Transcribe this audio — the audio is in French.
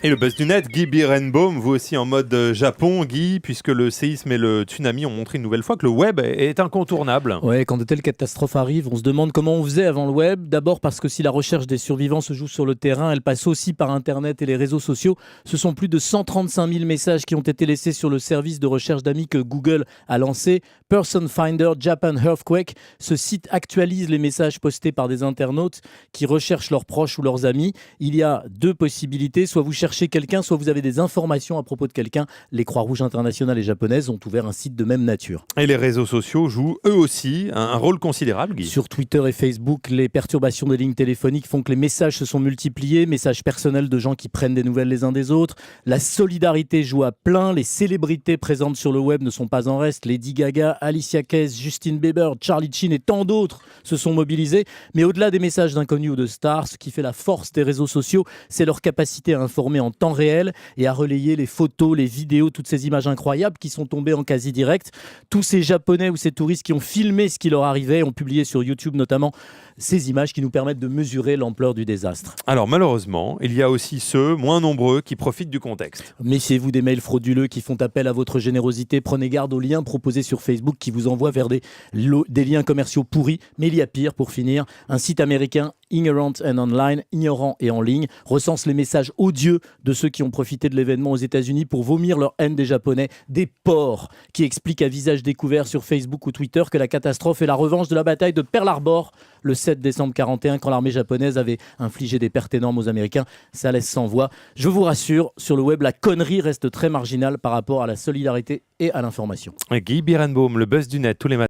Et le buzz du net, Guy Birenbaum, vous aussi en mode Japon, Guy, puisque le séisme et le tsunami ont montré une nouvelle fois que le web est incontournable. Ouais, quand de telles catastrophes arrivent, on se demande comment on faisait avant le web. D'abord parce que si la recherche des survivants se joue sur le terrain, elle passe aussi par Internet et les réseaux sociaux. Ce sont plus de 135 000 messages qui ont été laissés sur le service de recherche d'amis que Google a lancé. Person Finder Japan Earthquake. Ce site actualise les messages postés par des internautes qui recherchent leurs proches ou leurs amis. Il y a deux possibilités. Soit vous cherchez quelqu'un, soit vous avez des informations à propos de quelqu'un. Les Croix-Rouges internationales et japonaises ont ouvert un site de même nature. Et les réseaux sociaux jouent eux aussi un rôle considérable, Guy. Sur Twitter et Facebook, les perturbations des lignes téléphoniques font que les messages se sont multipliés, messages personnels de gens qui prennent des nouvelles les uns des autres. La solidarité joue à plein, les célébrités présentes sur le web ne sont pas en reste. Lady Gaga, Alicia Keys, Justin Bieber, Charlie Sheen et tant d'autres se sont mobilisés. Mais au-delà des messages d'inconnus ou de stars, ce qui fait la force des réseaux sociaux, c'est leur capacité à informer en temps réel et à relayer les photos, les vidéos, toutes ces images incroyables qui sont tombées en quasi-direct. Tous ces Japonais ou ces touristes qui ont filmé ce qui leur arrivait ont publié sur YouTube notamment ces images qui nous permettent de mesurer l'ampleur du désastre. Alors malheureusement, il y a aussi ceux, moins nombreux, qui profitent du contexte. Méfiez-vous des mails frauduleux qui font appel à votre générosité. Prenez garde aux liens proposés sur Facebook qui vous envoient vers des liens commerciaux pourris. Mais il y a pire pour finir. Un site américain, Ignorant and Online, ignorant et en ligne, recense les messages odieux de ceux qui ont profité de l'événement aux États-Unis pour vomir leur haine des Japonais. Des porcs qui expliquent à visage découvert sur Facebook ou Twitter que la catastrophe est la revanche de la bataille de Pearl Harbor le 7 décembre 41 quand l'armée japonaise avait infligé des pertes énormes aux Américains. Ça laisse sans voix. Je vous rassure, sur le web, la connerie reste très marginale par rapport à la solidarité et à l'information. Guy Birenbaum, le buzz du net tous les matins.